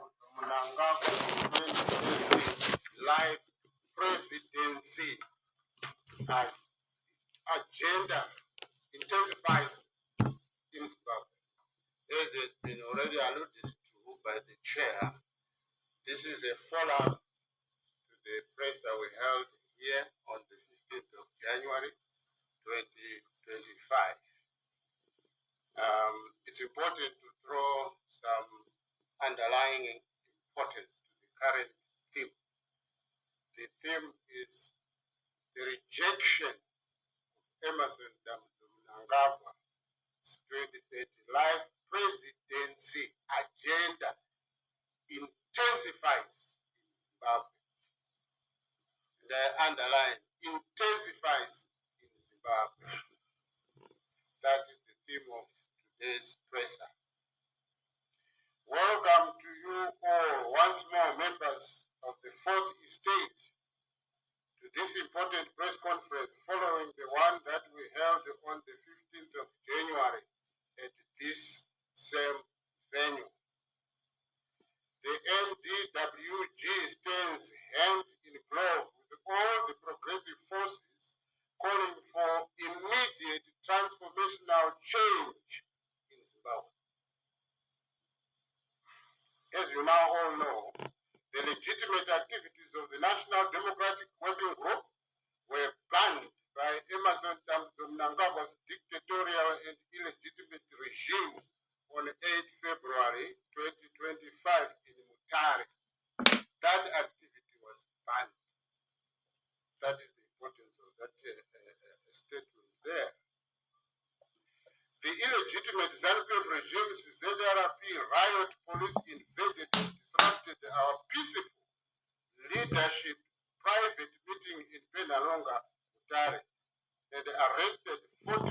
Mnangagwa 2020 live presidency agenda intensifies in Zimbabwe. As has been already alluded to by the chair, this is a follow-up to the press that we held here on the 15th of January 2025. It's important to throw some underlying importance to the current theme. The theme is the rejection of Emmerson Mnangagwa's 2030 life presidency agenda intensifies in Zimbabwe. And I underline, intensifies in Zimbabwe. That is the theme of today's presser. Welcome to you all once more, members of the Fourth Estate, to this important press conference following the one that we held on the 15th of January at this same venue. The NDWG stands hand in glove with all the progressive forces calling for immediate transformational change in Zimbabwe. As you now all know, the legitimate activities of the National Democratic Working Group were banned by Emmerson Mnangagwa's dictatorial and illegitimate regime on 8 February 2025 in Mutare. That activity was banned. That is the importance of that statement there. The illegitimate ZANU-PF regime's ZRP riot police invaded and disrupted our peaceful leadership private meeting in Penalonga, Mutare, and arrested 41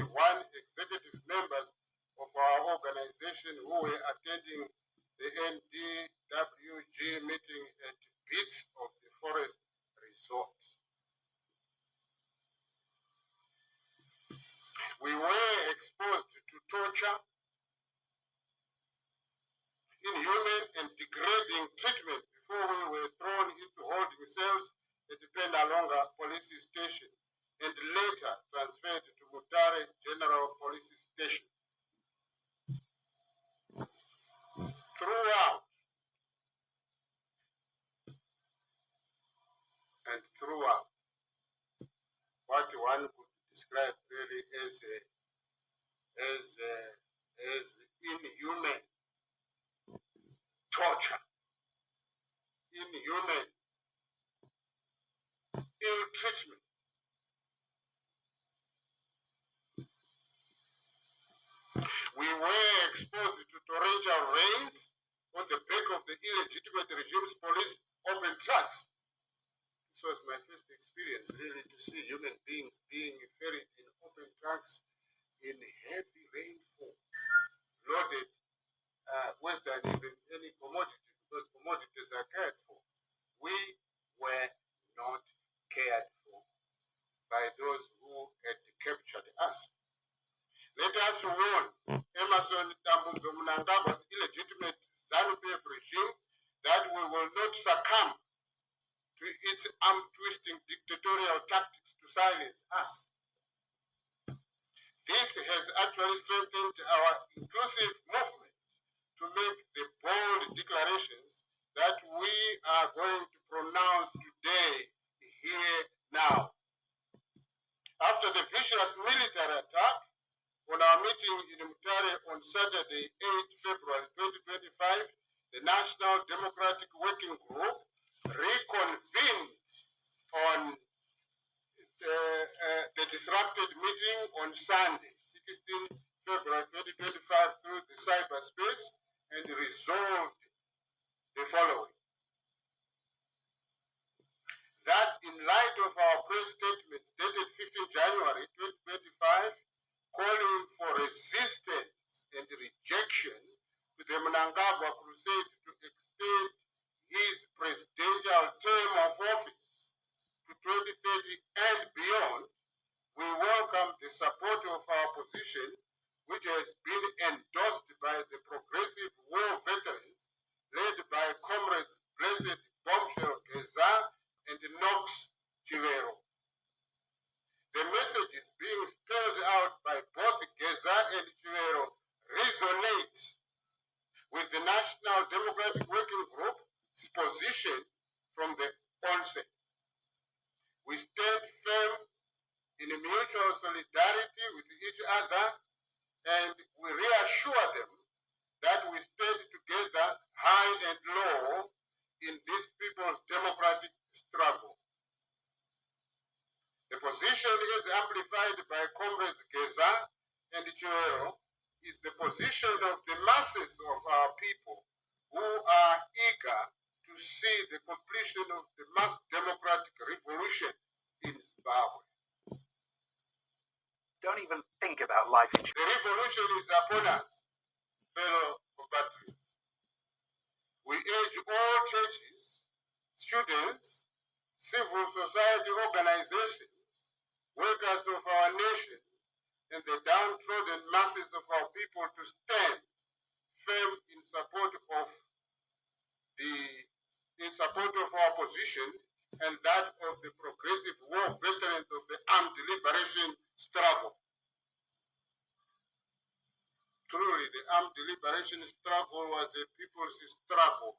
executive members of our organization who were attending the NDWG meeting at Beats of the Forest Resort. We were exposed to torture, inhuman and degrading treatment before we were thrown into holding cells at the Penalonga Police Station and later transferred to Mutare General Police Station. Throughout, what one could describe really as inhuman torture, inhuman ill treatment. We were exposed to torrential rains on the back of the illegitimate regime's police open trucks. This was my first experience, really, to see human beings being ferried in open trucks in heavy rainfall, loaded worse than even any commodity, because commodities are cared for. We were not cared for by those who had captured us. Let us warn Emmerson Mnangagwa's illegitimate ZANU-PF regime that we will not succumb to its arm-twisting dictatorial tactics to silence us. This has actually strengthened our inclusive movement to make the bold declarations that we are going to pronounce today, here, now. After the vicious military attack on our meeting in Mutare on Saturday, 8 February 2025, the National Democratic Working Group reconvened on the disrupted meeting on Sunday, 16 February 2025, through the cyberspace and resolved the following. That in light of our press statement dated 15 January 2025, calling for resistance and rejection to the Mnangagwa crusade to extend his presidential term of office to 2030 and beyond, we welcome the support of our position, which has been endorsed by the progressive war veterans led by Blessed Bombshell Geza and Knox Chivero. The messages being spelled out by both Geza and Chivero resonate with the National Democratic Working Group's position from the onset. We stand firm in a mutual solidarity with each other, and we reassure them that we stand together high and low in this people's democratic struggle. The position is amplified by Comrades Geza and Chiwero is the position of the masses of our people who are eager to see the completion of the mass democratic revolution in Zimbabwe. Don't even think about life insurance. The revolution is upon us, fellow compatriots. We urge all churches, students, civil society organizations, workers of our nation, and the downtrodden masses of our people to stand firm in support of our position and that of the progressive war veterans of the armed liberation struggle. Truly, the armed liberation struggle was a people's struggle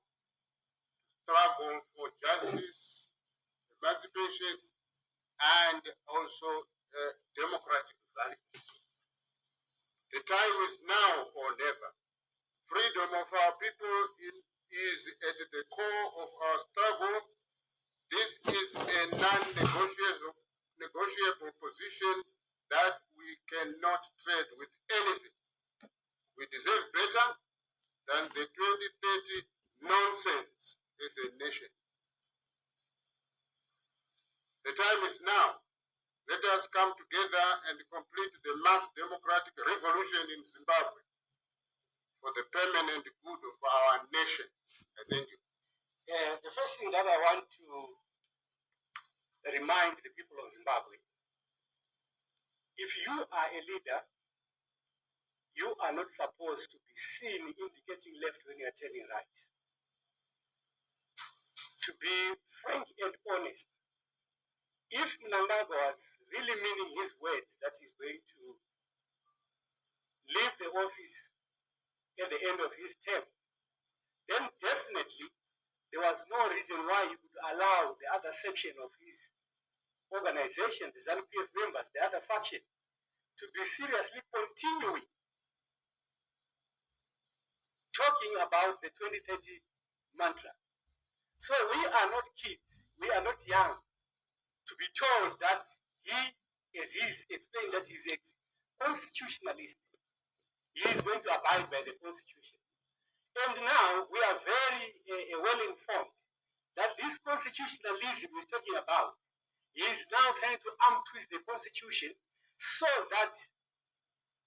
for justice, emancipation, and also democratic values. The time is now or never. Freedom of our people is at the core of our struggle. This is a non-negotiable position that we cannot trade with anything. We deserve better than the 2030 nonsense as a nation. The time is now. Let us come together and complete the mass democratic revolution in Zimbabwe for the permanent good of our nation. I thank you. The first thing that I want to remind the people of Zimbabwe, if you are a leader, you are not supposed to be seen indicating left when you are turning right. To be frank and honest, if Mnangagwa was really meaning his words that he's going to leave the office at the end of his term, then definitely there was no reason why he would allow the other section of his organization, the ZANU-PF members, the other faction, to be seriously continuing talking about the 2030 mantra. So we are not kids, we are not young to be told that he, as he's explained, that he's a constitutionalist. He is going to abide by the Constitution. And now we are very well informed that this constitutionalism he's talking about, he is now trying to arm twist the Constitution so that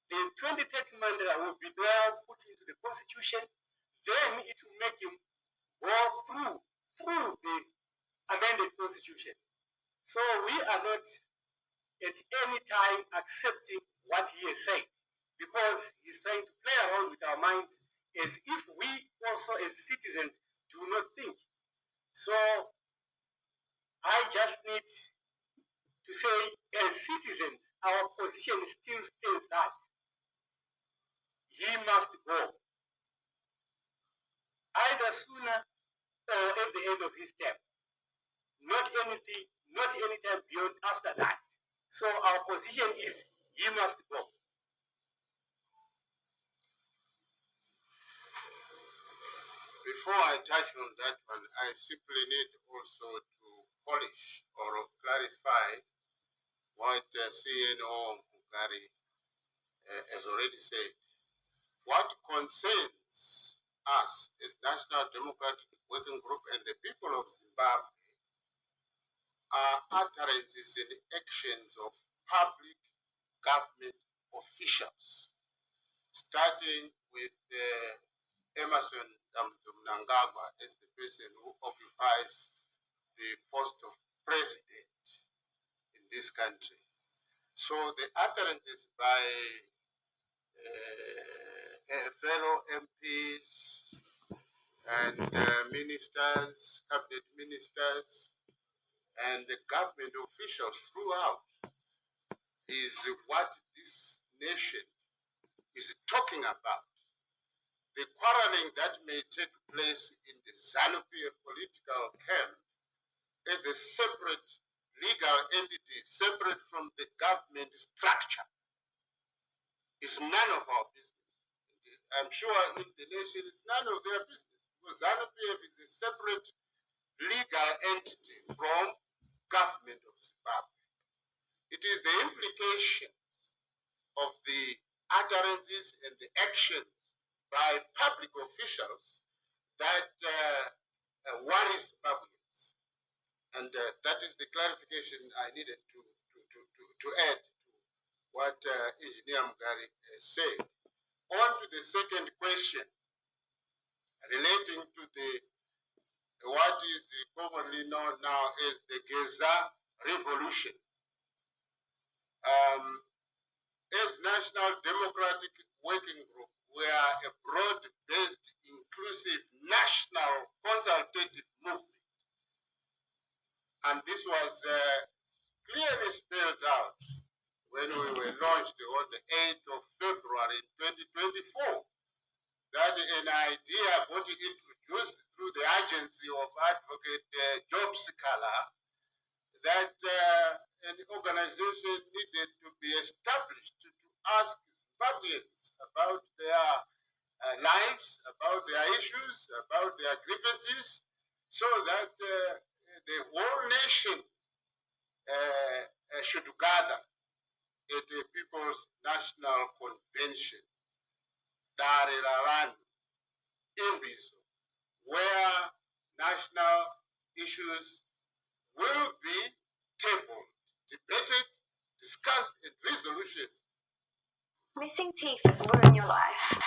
the 2030 mandate will be now put into the Constitution, then it will make him go through the amended Constitution. So we are not at any time accepting what he has said, because he's trying to play around with our minds as if we also as citizens do not think. So I just need to say, as citizens, our position still stands that he must go, either sooner or at the end of his term. Not any time beyond after that. So our position is he must go. Before I touch on that one, I simply need also to polish or clarify what CNO Mugari has already said. What concerns us as National Democratic Working Group and the people of Zimbabwe are utterances and actions of public government officials, starting with Emmerson Mnangagwa as the person who occupies the post of president in this country. So the utterances by fellow MPs and ministers, cabinet ministers, and the government officials throughout is what this nation is talking about. The quarreling that may take place in the ZANU-PF political camp is a separate legal entity, separate from the government structure, is none of our business. I'm sure in the nation it's none of their business, because ZANU-PF is a separate legal entity from government of Zimbabwe. It is the implication of the utterances and the actions by public officials that worries Zimbabweans. And that is the clarification I needed to add to what Engineer Mugari said. On to the second question relating to the what is commonly known now as the Geza Revolution. As National Democratic Working Group, we are a broad-based, inclusive, national consultative movement. And this was clearly spelled out when we were launched on the 8th of February 2024, that an idea got introduced through the agency of Advocate Job Sikala that an organization needed to be established to ask Zimbabweans about their lives, about their issues, about their grievances, so that the whole nation should gather at the People's National Convention, Dar es Salaam, Imbizo, where national issues will be tabled, debated, discussed, and resolutions. Missing teeth ruin your life.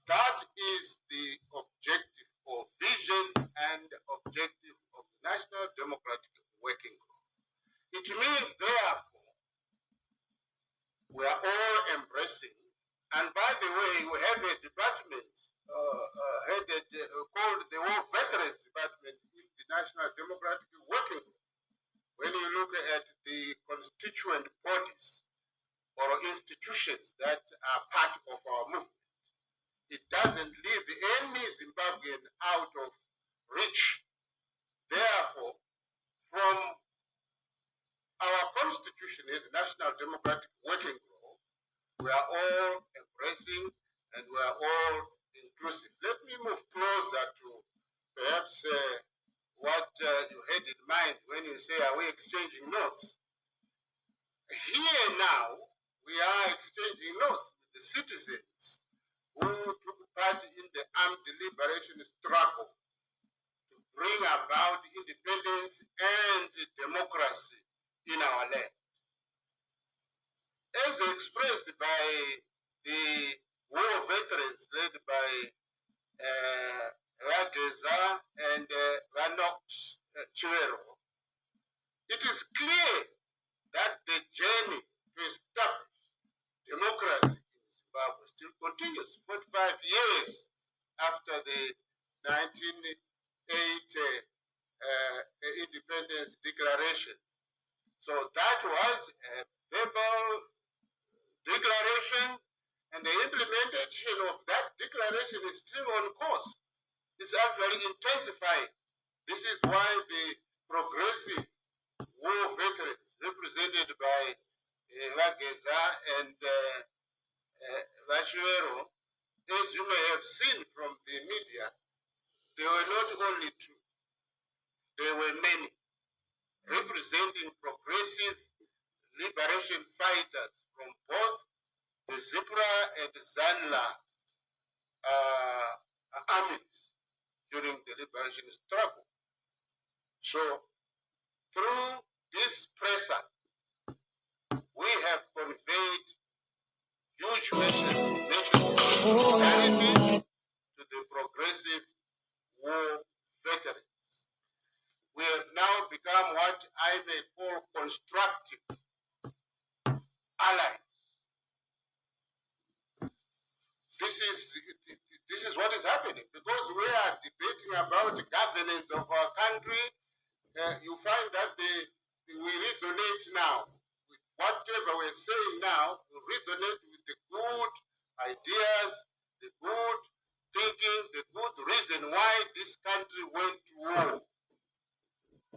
That is the objective or vision and objective of the National Democratic Working Group. It means, therefore, we are all embracing, and by the way, we have a department headed, called the War Veterans Department in the National Democratic Working Group. When you look at the constituent bodies or institutions that are part of our movement, it doesn't leave any Zimbabwean out of reach. Therefore, from our constitution as National Democratic Working Group, we are all embracing and we are all inclusive. Let me move closer to perhaps what you had in mind when you say, are we exchanging notes? Here now, we are exchanging notes with the citizens who took part in the armed liberation struggle to bring about independence and democracy in our land. As expressed by the war veterans led by Rageza and Ranox Chiwero, it is clear that the journey to establish democracy in Zimbabwe still continues 45 years after the 1980 independence declaration. So that was a verbal declaration, and the implementation of that declaration is still on course. It's actually intensifying. This is why the progressive war veterans, represented by Rageza and Vachuero, as you may have seen from the media, they were not only two, there were many, representing progressive liberation fighters from both the Zipra and the Zanla armies during the liberation struggle. So, through this presser, we have conveyed huge messages of solidarity to the progressive war veterans. We have now become what I may call constructive allies. This is what is happening, because we are debating about the governance of our country, you find that we resonate now. With whatever we're saying now, we resonate with the good ideas, the good thinking, the good reason why this country went to war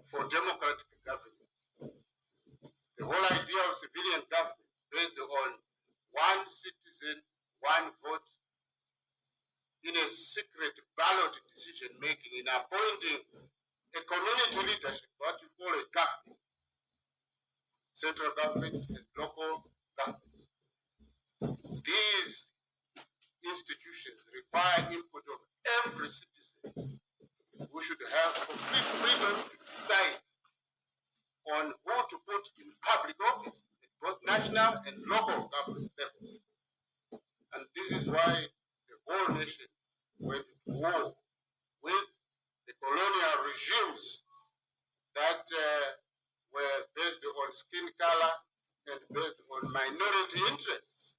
for democratic governance. The whole idea of civilian government based on one citizen, one vote, in a secret ballot decision making, in appointing a community leadership, what you call a government, central government and local governments. These institutions require input of every citizen who should have complete freedom to decide on who to put in public office at both national and local government levels. And this is why the whole nation went to war with the colonial regimes that were based on skin color and based on minority interests.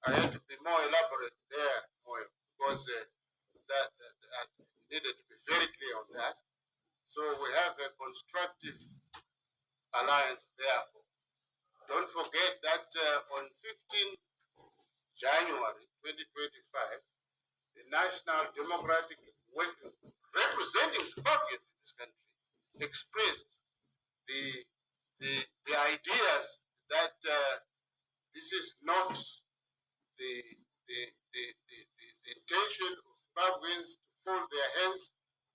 I had to be more elaborate there, because that needed to be very clear on that. So we have a constructive alliance, therefore. Don't forget that on 15 January 2025, the National Democratic Working Group, representing Zimbabweans in this country, expressed the ideas that this is not the intention of Zimbabweans to fold their hands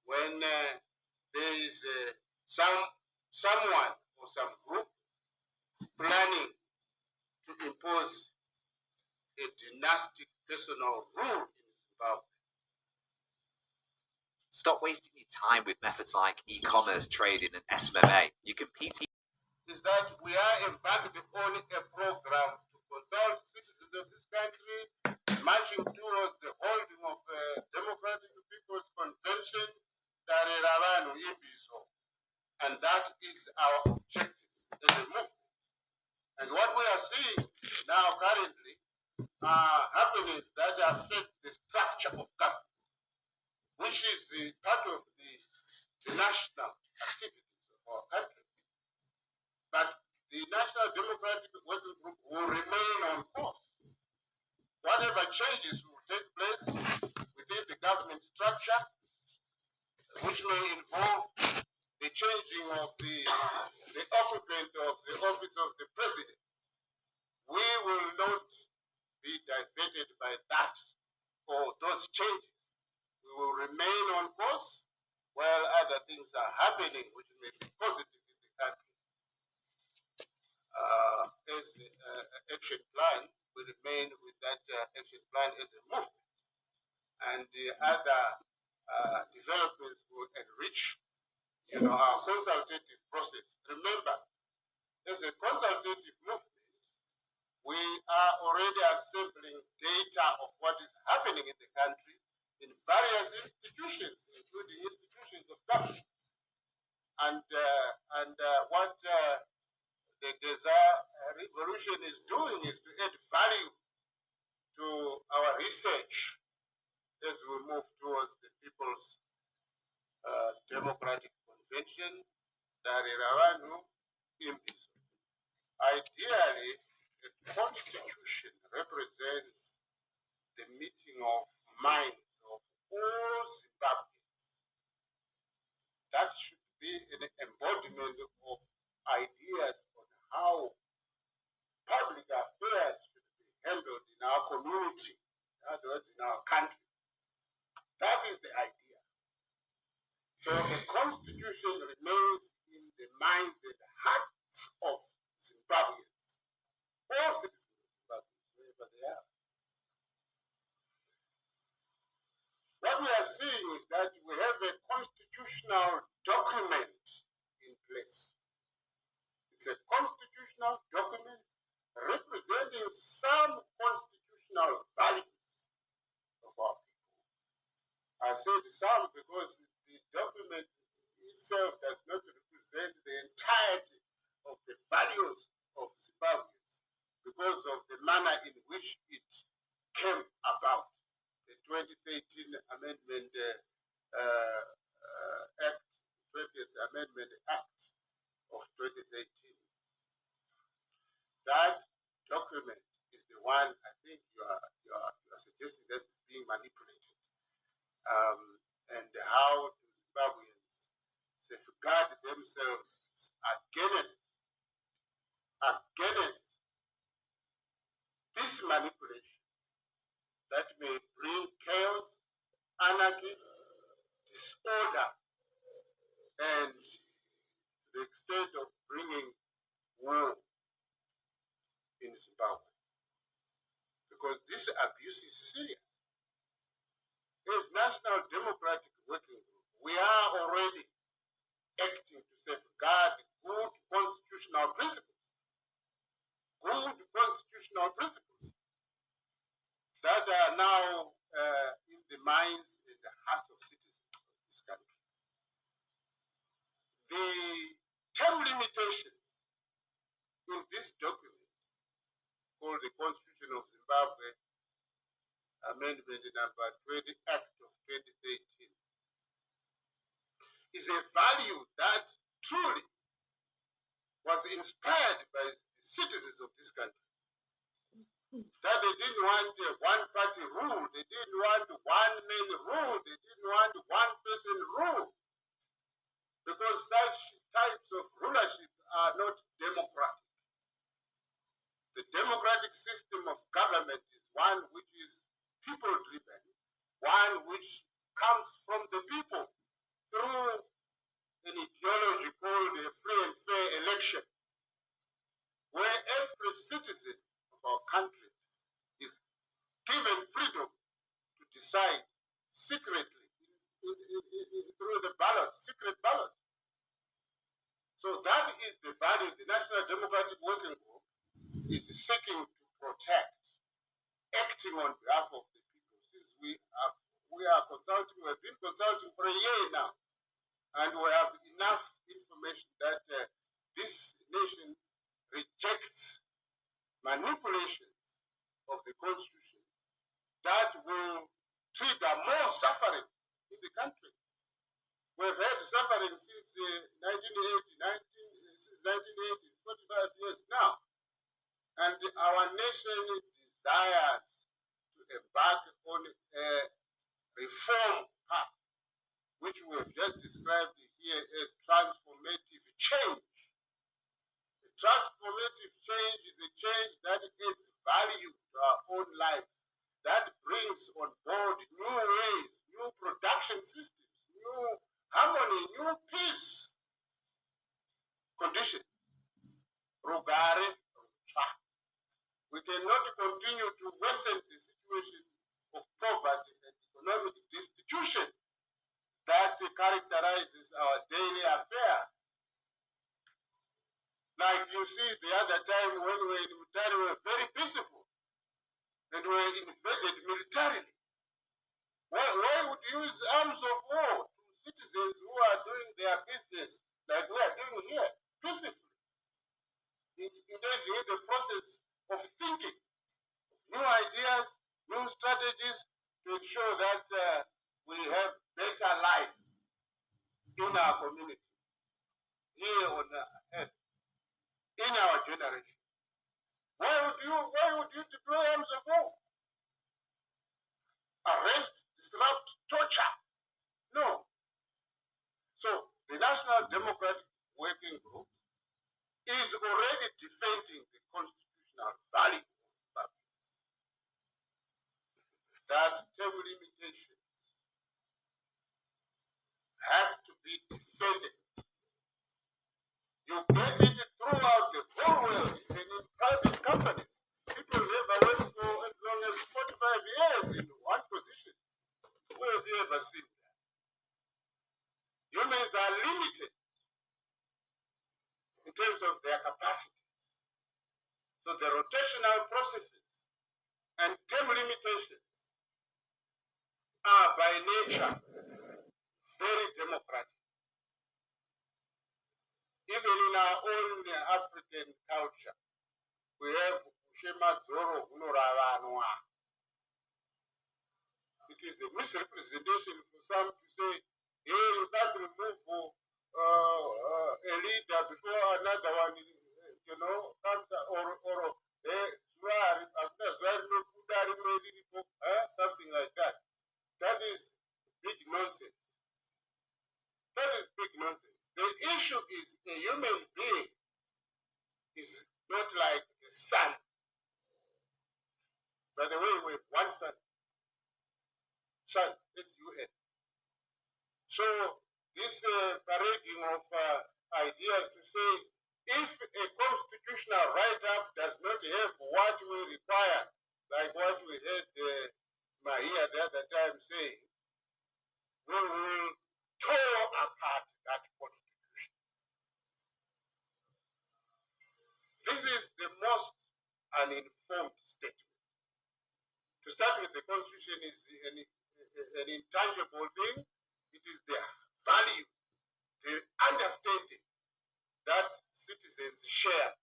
when there is someone or some group planning to impose a dynastic personal rule in Zimbabwe. Stop wasting your time with methods like e-commerce trading and SMMA. You compete. Is that we are embarked upon a program to consult citizens of this country, marching towards the holding of a Democratic People's Convention, and that is our objective as a movement. And what we are seeing now currently are happenings that affect the structure of government, which is the part of the national activities of our country. But the National Democratic Working Group will remain on course. Whatever changes will take place within the government structure, which may involve the changing of the occupant of the office of the president, we will not be diverted by that or those changes. We will remain on course while other things are happening which may be positive in the country. As the action plan, we remain with that action plan as a movement. And the other developments will enrich our consultative process. Remember, as a consultative movement, we are already assembling data of what is happening in the country in various institutions, including institutions of government. And what the Desire Revolution is doing is to add value to our research as we move towards the People's Democratic Convention, Darirawanhu Imbizo. Ideally, a constitution represents the meeting of minds of all Zimbabweans. That should be an embodiment of ideas on how public affairs should be handled in our community, in other words, in our country. That is the idea. So the constitution remains in the minds and hearts of Zimbabweans, all citizens of Zimbabwe, wherever they are. What we are seeing is that we have a constitutional document in place. It's a constitutional document representing some constitutional values of our people. I said some because the document itself does not represent the entirety of the values of Zimbabweans because of the manner in which it came about. The 2013 amendment and how do Zimbabweans safeguard themselves against this manipulation that may bring chaos, anarchy, disorder, and to the extent of bringing war in Zimbabwe. Because this abuse is serious. As National Democratic Working Group, we are already acting to safeguard good constitutional principles. Good constitutional principles that are now in the minds and the hearts of citizens of this country. The term limitations in this document called the Constitution of Zimbabwe Amendment number 20 Act of 2013 is a value that truly was inspired by the citizens of this country. That they didn't want a one-party rule, they didn't want one-man rule, they didn't want one-person rule, because such types of rulership are not democratic. The democratic system of government is one which is people-driven, one which comes from the people through an ideology called a free and fair election, where every citizen of our country is given freedom to decide secretly through the ballot, secret ballot. So that is the value the National Democratic Working Group is seeking to protect, acting on behalf of the people. Since we are consulting, we have been consulting for a year now, and we have enough information that this nation rejects manipulations of the Constitution that will trigger more suffering in the country. We've had suffering since 1980, 45 years now. And our nation desires to embark on a reform path, which we have just described here as transformative change. The transformative change is a change that adds value to our own lives, that brings on board new ways, new production systems, new harmony, new peace conditions. Rugare, we cannot continue to worsen the situation of poverty and economic destitution that characterizes our daily affair. Like you see the other time when we were in Mutare, we were very peaceful and we were invaded militarily. Why would you use arms of war to citizens who are doing their business like we are doing here, peacefully? Engaging in the process of thinking, new ideas, new strategies to ensure that we have better life in our community, here on earth, in our generation. Why would you deploy arms of war? Arrest, disrupt, torture? No. So the National Democratic Working Group is already defending the constitutional value of Zimbabwe. That term limitations have to be defended. You get it throughout the whole world, even in private companies. People never work for as long as 45 years in one position. Where have you ever seen that? Humans are limited in terms of their capacity. So the rotational processes and term limitations are by nature very democratic. Even in our own African culture, we have Shema Zoro Unoravanwa. It is a misrepresentation for some to say, hey, you can't remove a leader before another one, comes, or something like that. That is big nonsense. nonsense. That is big nonsense. The issue is a human being is not like a sun. By the way, we have one sun. Sun, S-U-N. So this parading of ideas to say if a constitutional write-up does not have what we require, like what we heard Mahia the other time saying, we will tear apart that constitution. This is the most uninformed statement. To start with, the constitution is an intangible thing. It is the value, the understanding that citizens share.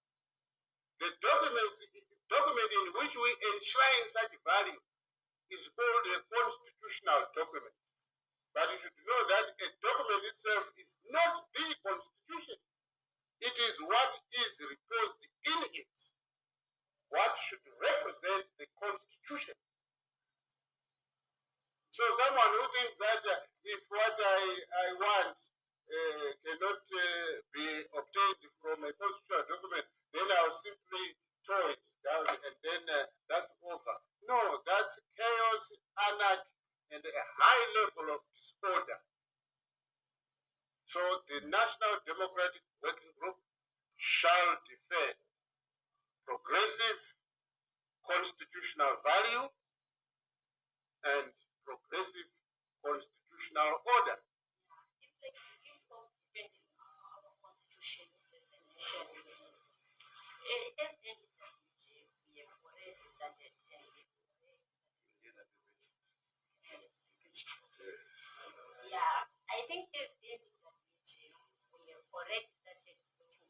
The document in which we enshrine such value is called a constitutional document. But you should know that a document itself is not the constitution. It is what is reposed in it, what should represent the constitution. So someone who thinks that if what I want cannot be obtained from a constitutional document, then I'll simply throw it down and then that's over. No, that's chaos, anarchy, and a high level of disorder. So the National Democratic Working Group shall defend progressive constitutional value and progressive constitutional order. It's like the issue of defending our constitution as a nation. As NDWJ, we have already started and yeah, I think as NDWJ, we have already started working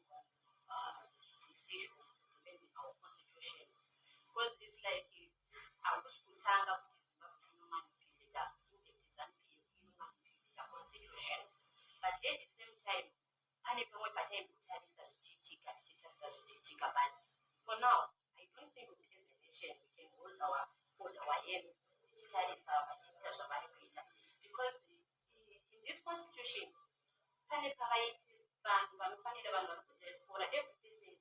on this issue of defending our constitution. Because it's like I was kutanga constitution. But at the same time, but for now, I don't think we as a nation we can hold our aim because in this constitution, every person has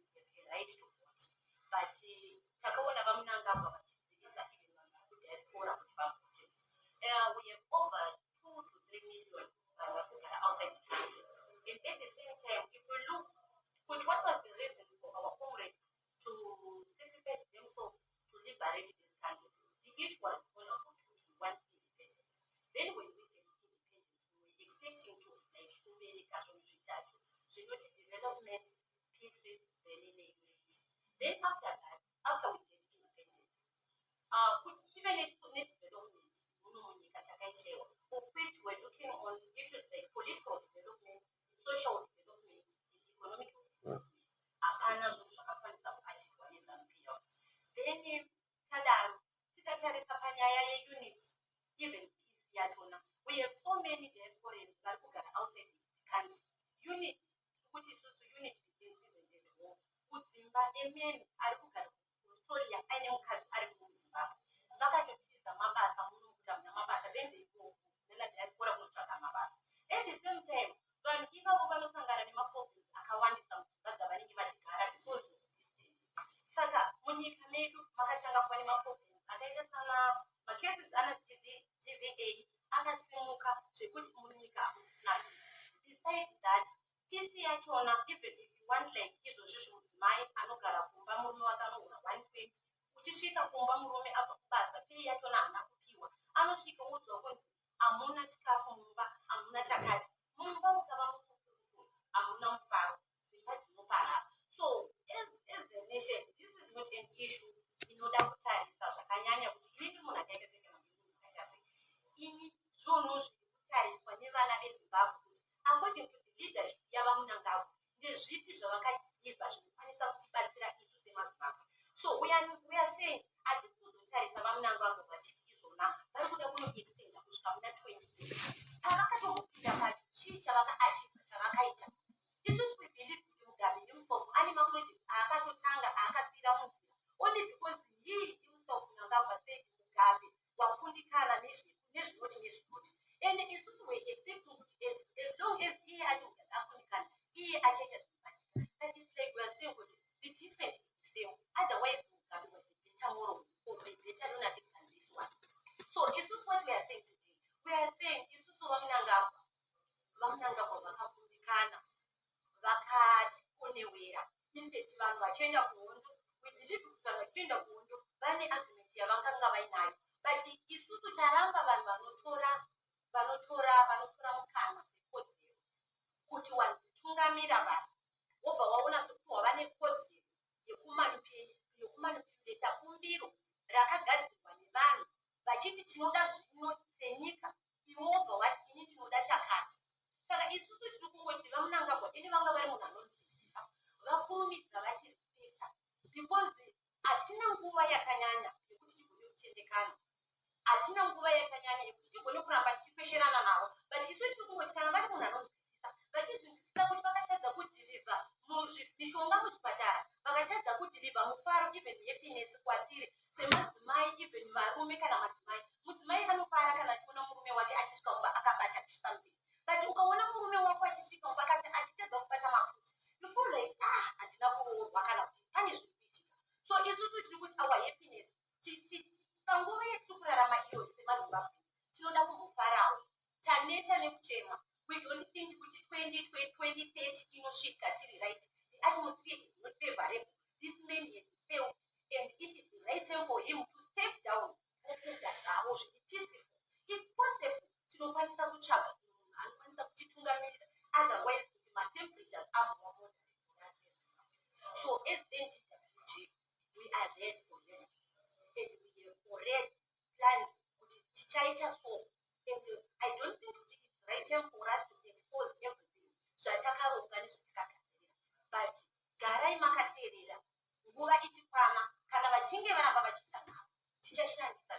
a right to vote. But we have over 2 to 3 million outside the country. And at the same time, if we look at what was the reason for our comrades to sacrifice themselves to liberate this country, the issue was all about who wants independence. Then when we get independence, we were expecting to like America, development, peace, then after that, after we get independence, even if net development, of which we're looking on issues like political development, social development, and economic development. Then, unit, even peace, we have so many diasporans that are outside the country. Unit, which is also unit within the war. Uzimba, amen, Australia, and then they go, then diaspora at the same time, when if I was going to problems, I want some but the money because of distance. Saka, when you come in, Makachanga problems, and I just my cases are TVA, Anna Simuka, she put Munika, besides that, PCI Chona, even if you want like is my Anukara Kumba Munuakano 120, which is Shika Kumba Murumi up Basa, Pia Chona, Nakupiwa, Anoshika Wood, Amuna Chikakumba, Amuna Chakat, Mumba Amuna Faro, so as a nation, this is not an issue in order to tell Sasha Kanyanya, which you need to know that in Jono, Taris, whenever I get Zimbabwe, according to the leadership, Yabamunanga, the Zipi Zorakai, and some Tibatira is to say so we are saying, I think to tell Sabamunanga, but it is now, I would have extend the Pushkamina 20. Tarakato, she Chavaka Achi, Charakaita. This is we believe Mugabe himself, animal project, Akato Tanga, Akasira, only because he himself Nagawa said Mugabe, Wakundikana Nation, and it's also way vamunangagwa vakakundikana vakakonewera infect vanhu vachienda kuhondo. We believe kuti vanhu vachienda kuhondo vane argument yavanganga vainayo, but isusu taramba vanhu vanotora mukana sekodzero kuti wanzitungamira vanhu wobva waona sekuti wava nekodzero yekumanipuleta kumbiro rakagadzirwa nevanhu vachiti tinoda zvino senyika, iwe wobva wati ini ndinoda chakati. Saka isusu tiri kungoti vamunangagwa ini vanga vari munhu anonzwisisa, vakurumidza vachirespekta, because hatina nguva yakanyanya yekuti tigone kutendekana, hatina nguva yakanyanya yekuti tigone kuramba tichikwesherana navo, but isusu tiri kungoti kana vari munhu anonzwisisa vachizvinzwisisa kuti vakatadza kudhirivha mishonga muzvipatara, vakatadza kudhirivha mufaro even happiness kwatiri semadzimai, even varume kana madzimai. Mudzimai anofara kana achiona murume wake achisvika mumba akabata something, but ukaona murume wako achisvika mumba achitedza kubata mafuta, you feel like handina kuroorwa kana kuti pane zviri kuitika. So isusu tiri kuti our happiness panguva yatiri kurarama iyoyi semazimbabwe tinoda kumbofarawo, taneta nekuchema. We don't think kuti 2030 inosvika tiri right. The atmosphere is not favorable. This man has failed and it is the right time for him to step down. Peaceful. If possible, tinokwanisa kutsvaga munhu anokwanisa kutitungamirira, otherwise kuti matemperatures ambova moderate. So as NGWG, we are ready for them, and we have already planned kuti tichaita so, and I don't think kuti it's the right time for us to expose everything zvatakaronga nezvatakagadzirira, but garai makateerera, nguva ichikwana, kana vachinge varamba vachiita navo tichashandisa